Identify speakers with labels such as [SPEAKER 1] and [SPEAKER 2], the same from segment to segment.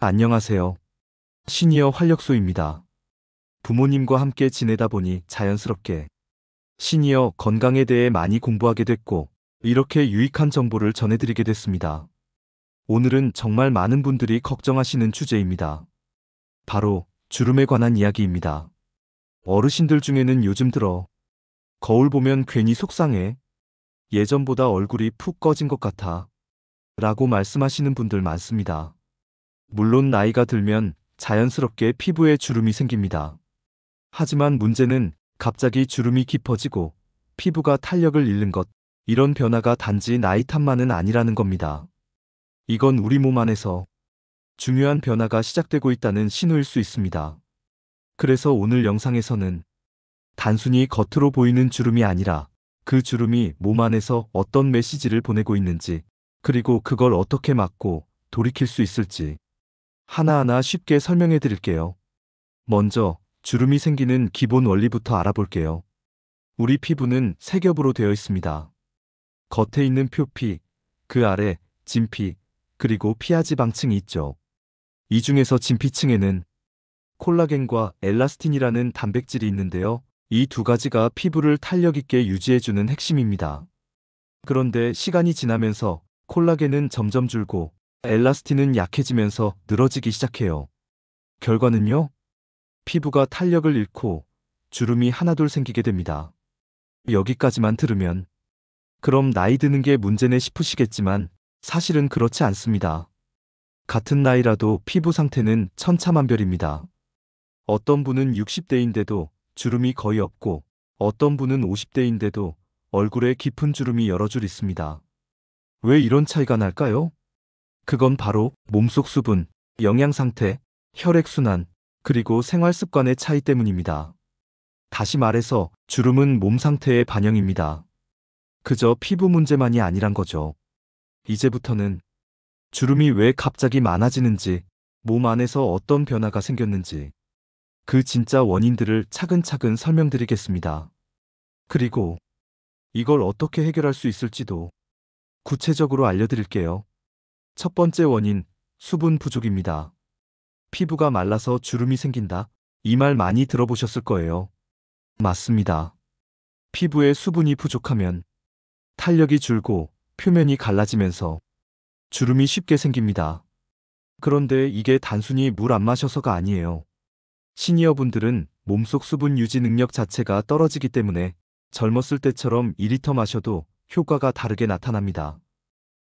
[SPEAKER 1] 안녕하세요. 시니어 활력소입니다. 부모님과 함께 지내다 보니 자연스럽게 시니어 건강에 대해 많이 공부하게 됐고, 이렇게 유익한 정보를 전해드리게 됐습니다. 오늘은 정말 많은 분들이 걱정하시는 주제입니다. 바로 주름에 관한 이야기입니다. 어르신들 중에는 요즘 들어 거울 보면 괜히 속상해, 예전보다 얼굴이 푹 꺼진 것 같아 라고 말씀하시는 분들 많습니다. 물론 나이가 들면 자연스럽게 피부에 주름이 생깁니다. 하지만 문제는 갑자기 주름이 깊어지고 피부가 탄력을 잃는 것, 이런 변화가 단지 나이 탓만은 아니라는 겁니다. 이건 우리 몸 안에서 중요한 변화가 시작되고 있다는 신호일 수 있습니다. 그래서 오늘 영상에서는 단순히 겉으로 보이는 주름이 아니라 그 주름이 몸 안에서 어떤 메시지를 보내고 있는지, 그리고 그걸 어떻게 막고 돌이킬 수 있을지 하나하나 쉽게 설명해 드릴게요. 먼저 주름이 생기는 기본 원리부터 알아볼게요. 우리 피부는 세 겹으로 되어 있습니다. 겉에 있는 표피, 그 아래 진피, 그리고 피하지방층이 있죠. 이 중에서 진피층에는 콜라겐과 엘라스틴이라는 단백질이 있는데요. 이 두 가지가 피부를 탄력 있게 유지해주는 핵심입니다. 그런데 시간이 지나면서 콜라겐은 점점 줄고 엘라스틴은 약해지면서 늘어지기 시작해요. 결과는요? 피부가 탄력을 잃고 주름이 하나둘 생기게 됩니다. 여기까지만 들으면 그럼 나이 드는 게 문제네 싶으시겠지만 사실은 그렇지 않습니다. 같은 나이라도 피부 상태는 천차만별입니다. 어떤 분은 60대인데도 주름이 거의 없고, 어떤 분은 50대인데도 얼굴에 깊은 주름이 여러 줄 있습니다. 왜 이런 차이가 날까요? 그건 바로 몸속 수분, 영양 상태, 혈액순환, 그리고 생활 습관의 차이 때문입니다. 다시 말해서 주름은 몸 상태의 반영입니다. 그저 피부 문제만이 아니란 거죠. 이제부터는 주름이 왜 갑자기 많아지는지, 몸 안에서 어떤 변화가 생겼는지, 그 진짜 원인들을 차근차근 설명드리겠습니다. 그리고 이걸 어떻게 해결할 수 있을지도 구체적으로 알려드릴게요. 첫 번째 원인, 수분 부족입니다. 피부가 말라서 주름이 생긴다. 이 말 많이 들어보셨을 거예요. 맞습니다. 피부에 수분이 부족하면 탄력이 줄고 표면이 갈라지면서 주름이 쉽게 생깁니다. 그런데 이게 단순히 물 안 마셔서가 아니에요. 시니어분들은 몸속 수분 유지 능력 자체가 떨어지기 때문에 젊었을 때처럼 2리터 마셔도 효과가 다르게 나타납니다.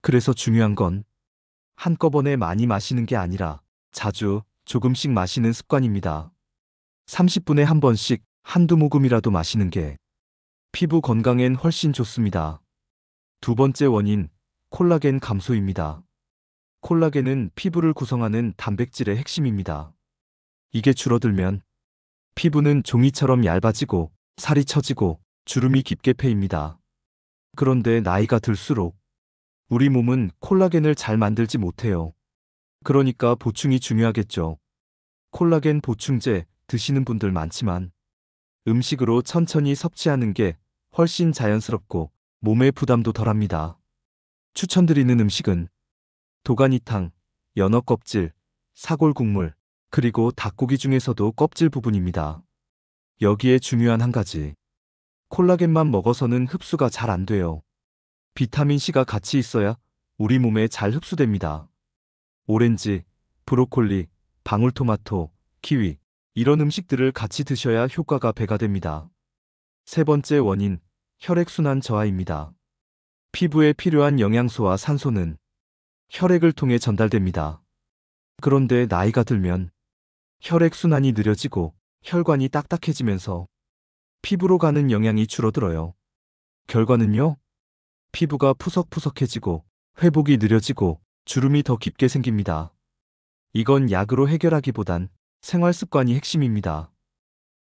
[SPEAKER 1] 그래서 중요한 건 한꺼번에 많이 마시는 게 아니라 자주 조금씩 마시는 습관입니다. 30분에 한 번씩 한두 모금이라도 마시는 게 피부 건강엔 훨씬 좋습니다. 두 번째 원인, 콜라겐 감소입니다. 콜라겐은 피부를 구성하는 단백질의 핵심입니다. 이게 줄어들면 피부는 종이처럼 얇아지고 살이 처지고 주름이 깊게 패입니다. 그런데 나이가 들수록 우리 몸은 콜라겐을 잘 만들지 못해요. 그러니까 보충이 중요하겠죠. 콜라겐 보충제 드시는 분들 많지만 음식으로 천천히 섭취하는 게 훨씬 자연스럽고 몸에 부담도 덜합니다. 추천드리는 음식은 도가니탕, 연어 껍질, 사골 국물, 그리고 닭고기 중에서도 껍질 부분입니다. 여기에 중요한 한 가지. 콜라겐만 먹어서는 흡수가 잘 안 돼요. 비타민C가 같이 있어야 우리 몸에 잘 흡수됩니다. 오렌지, 브로콜리, 방울토마토, 키위, 이런 음식들을 같이 드셔야 효과가 배가 됩니다. 세 번째 원인, 혈액순환 저하입니다. 피부에 필요한 영양소와 산소는 혈액을 통해 전달됩니다. 그런데 나이가 들면 혈액순환이 느려지고 혈관이 딱딱해지면서 피부로 가는 영양이 줄어들어요. 결과는요? 피부가 푸석푸석해지고 회복이 느려지고 주름이 더 깊게 생깁니다. 이건 약으로 해결하기보단 생활 습관이 핵심입니다.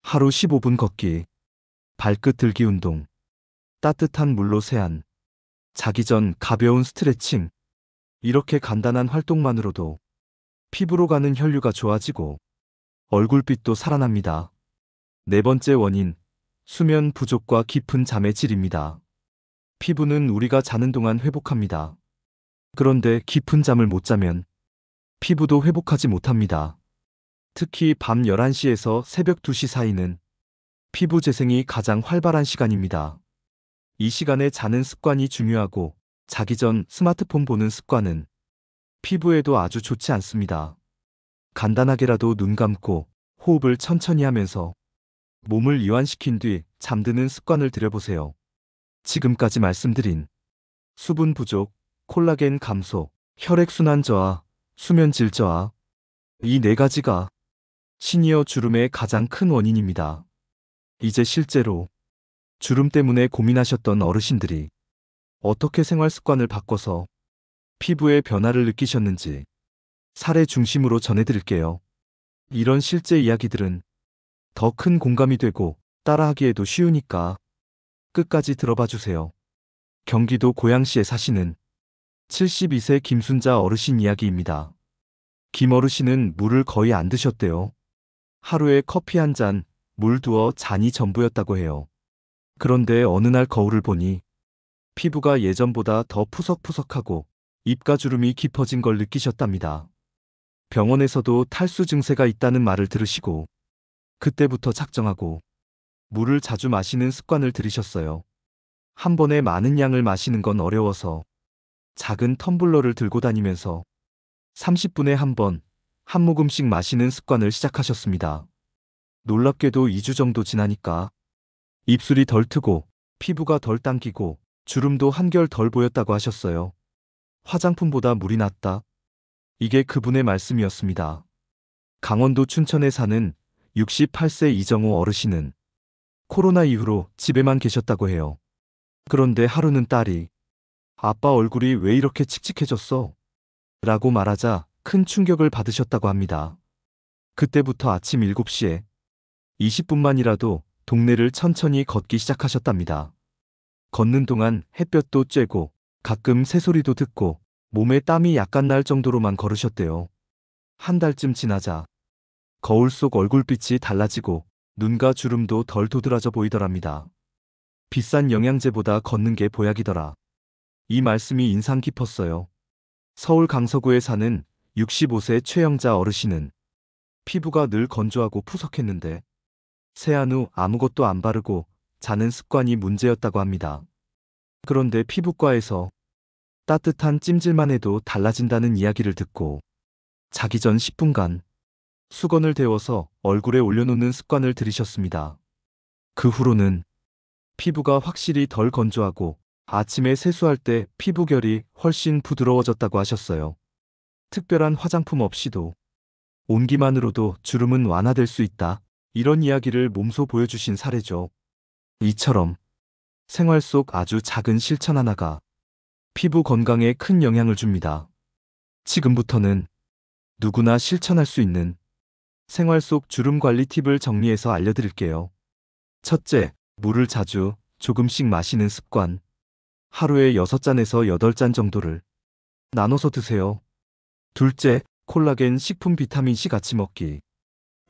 [SPEAKER 1] 하루 15분 걷기, 발끝 들기 운동, 따뜻한 물로 세안, 자기 전 가벼운 스트레칭, 이렇게 간단한 활동만으로도 피부로 가는 혈류가 좋아지고 얼굴빛도 살아납니다. 네 번째 원인, 수면 부족과 깊은 잠의 질입니다. 피부는 우리가 자는 동안 회복합니다. 그런데 깊은 잠을 못 자면 피부도 회복하지 못합니다. 특히 밤 11시에서 새벽 2시 사이는 피부 재생이 가장 활발한 시간입니다. 이 시간에 자는 습관이 중요하고 자기 전 스마트폰 보는 습관은 피부에도 아주 좋지 않습니다. 간단하게라도 눈 감고 호흡을 천천히 하면서 몸을 이완시킨 뒤 잠드는 습관을 들여보세요. 지금까지 말씀드린 수분 부족, 콜라겐 감소, 혈액순환 저하, 수면 질 저하, 이 네 가지가 시니어 주름의 가장 큰 원인입니다. 이제 실제로 주름 때문에 고민하셨던 어르신들이 어떻게 생활 습관을 바꿔서 피부의 변화를 느끼셨는지 사례 중심으로 전해드릴게요. 이런 실제 이야기들은 더 큰 공감이 되고 따라하기에도 쉬우니까 끝까지 들어봐 주세요. 경기도 고양시에 사시는 72세 김순자 어르신 이야기입니다. 김 어르신은 물을 거의 안 드셨대요. 하루에 커피 한 잔, 물 두어 잔이 전부였다고 해요. 그런데 어느 날 거울을 보니 피부가 예전보다 더 푸석푸석하고 입가주름이 깊어진 걸 느끼셨답니다. 병원에서도 탈수 증세가 있다는 말을 들으시고 그때부터 작정하고 물을 자주 마시는 습관을 들이셨어요. 한 번에 많은 양을 마시는 건 어려워서 작은 텀블러를 들고 다니면서 30분에 한 번, 한 모금씩 마시는 습관을 시작하셨습니다. 놀랍게도 2주 정도 지나니까 입술이 덜 트고 피부가 덜 당기고 주름도 한결 덜 보였다고 하셨어요. 화장품보다 물이 낫다. 이게 그분의 말씀이었습니다. 강원도 춘천에 사는 68세 이정호 어르신은 코로나 이후로 집에만 계셨다고 해요. 그런데 하루는 딸이 아빠 얼굴이 왜 이렇게 칙칙해졌어? 라고 말하자 큰 충격을 받으셨다고 합니다. 그때부터 아침 7시에 20분만이라도 동네를 천천히 걷기 시작하셨답니다. 걷는 동안 햇볕도 쬐고 가끔 새소리도 듣고 몸에 땀이 약간 날 정도로만 걸으셨대요. 한 달쯤 지나자 거울 속 얼굴빛이 달라지고 눈과 주름도 덜 도드라져 보이더랍니다. 비싼 영양제보다 걷는 게 보약이더라. 이 말씀이 인상 깊었어요. 서울 강서구에 사는 65세 최영자 어르신은 피부가 늘 건조하고 푸석했는데 세안 후 아무것도 안 바르고 자는 습관이 문제였다고 합니다. 그런데 피부과에서 따뜻한 찜질만 해도 달라진다는 이야기를 듣고 자기 전 10분간 수건을 데워서 얼굴에 올려놓는 습관을 들이셨습니다. 그 후로는 피부가 확실히 덜 건조하고 아침에 세수할 때 피부결이 훨씬 부드러워졌다고 하셨어요. 특별한 화장품 없이도 온기만으로도 주름은 완화될 수 있다. 이런 이야기를 몸소 보여주신 사례죠. 이처럼 생활 속 아주 작은 실천 하나가 피부 건강에 큰 영향을 줍니다. 지금부터는 누구나 실천할 수 있는 생활 속 주름 관리 팁을 정리해서 알려드릴게요. 첫째, 물을 자주 조금씩 마시는 습관. 하루에 6잔에서 8잔 정도를 나눠서 드세요. 둘째, 콜라겐 식품 비타민C 같이 먹기.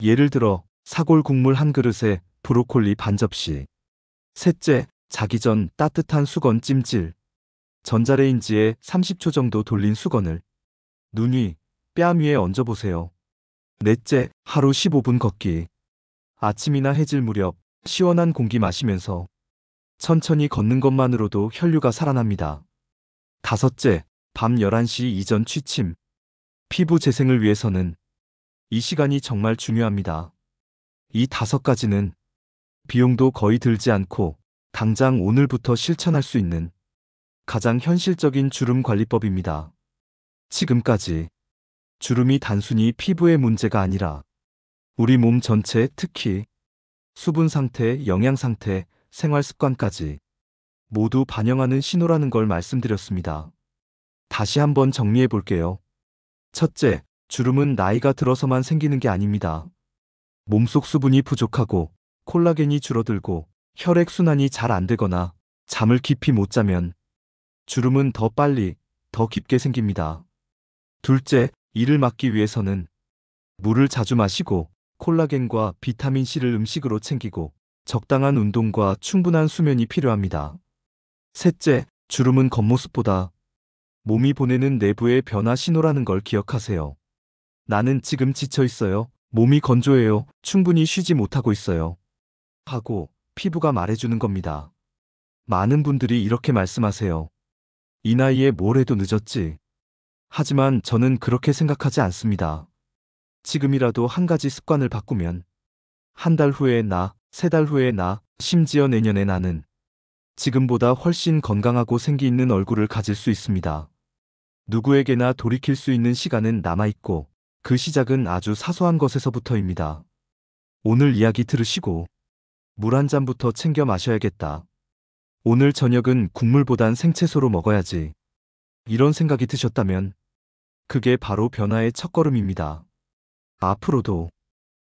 [SPEAKER 1] 예를 들어 사골 국물 한 그릇에 브로콜리 반 접시. 셋째, 자기 전 따뜻한 수건 찜질. 전자레인지에 30초 정도 돌린 수건을 눈 위, 뺨 위에 얹어보세요. 넷째, 하루 15분 걷기. 아침이나 해질 무렵 시원한 공기 마시면서 천천히 걷는 것만으로도 혈류가 살아납니다. 다섯째, 밤 11시 이전 취침. 피부 재생을 위해서는 이 시간이 정말 중요합니다. 이 5가지는 비용도 거의 들지 않고 당장 오늘부터 실천할 수 있는 가장 현실적인 주름 관리법입니다. 지금까지 주름이 단순히 피부의 문제가 아니라 우리 몸 전체, 특히 수분 상태, 영양 상태, 생활 습관까지 모두 반영하는 신호라는 걸 말씀드렸습니다. 다시 한번 정리해 볼게요. 첫째, 주름은 나이가 들어서만 생기는 게 아닙니다. 몸속 수분이 부족하고 콜라겐이 줄어들고 혈액순환이 잘 안 되거나 잠을 깊이 못 자면 주름은 더 빨리, 더 깊게 생깁니다. 둘째, 이를 막기 위해서는 물을 자주 마시고 콜라겐과 비타민C를 음식으로 챙기고 적당한 운동과 충분한 수면이 필요합니다. 셋째, 주름은 겉모습보다 몸이 보내는 내부의 변화 신호라는 걸 기억하세요. 나는 지금 지쳐 있어요. 몸이 건조해요. 충분히 쉬지 못하고 있어요. 하고 피부가 말해주는 겁니다. 많은 분들이 이렇게 말씀하세요. 이 나이에 뭘 해도 늦었지. 하지만 저는 그렇게 생각하지 않습니다. 지금이라도 한 가지 습관을 바꾸면 한 달 후에 나, 세 달 후에 나, 심지어 내년에 나는 지금보다 훨씬 건강하고 생기 있는 얼굴을 가질 수 있습니다. 누구에게나 돌이킬 수 있는 시간은 남아있고 그 시작은 아주 사소한 것에서부터입니다. 오늘 이야기 들으시고 물 한 잔부터 챙겨 마셔야겠다. 오늘 저녁은 국물보단 생채소로 먹어야지. 이런 생각이 드셨다면 그게 바로 변화의 첫걸음입니다. 앞으로도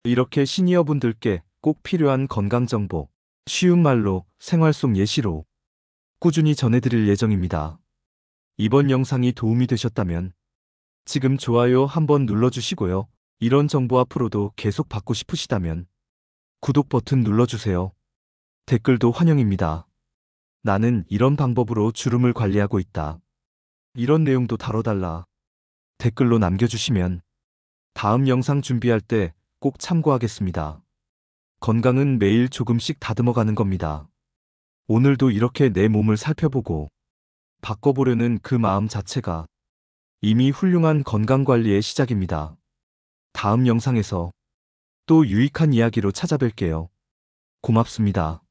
[SPEAKER 1] 이렇게 시니어분들께 꼭 필요한 건강정보, 쉬운 말로 생활 속 예시로 꾸준히 전해드릴 예정입니다. 이번 영상이 도움이 되셨다면 지금 좋아요 한번 눌러주시고요. 이런 정보 앞으로도 계속 받고 싶으시다면 구독 버튼 눌러주세요. 댓글도 환영입니다. 나는 이런 방법으로 주름을 관리하고 있다. 이런 내용도 다뤄달라. 댓글로 남겨주시면 다음 영상 준비할 때 꼭 참고하겠습니다. 건강은 매일 조금씩 다듬어가는 겁니다. 오늘도 이렇게 내 몸을 살펴보고 바꿔보려는 그 마음 자체가 이미 훌륭한 건강관리의 시작입니다. 다음 영상에서 또 유익한 이야기로 찾아뵐게요. 고맙습니다.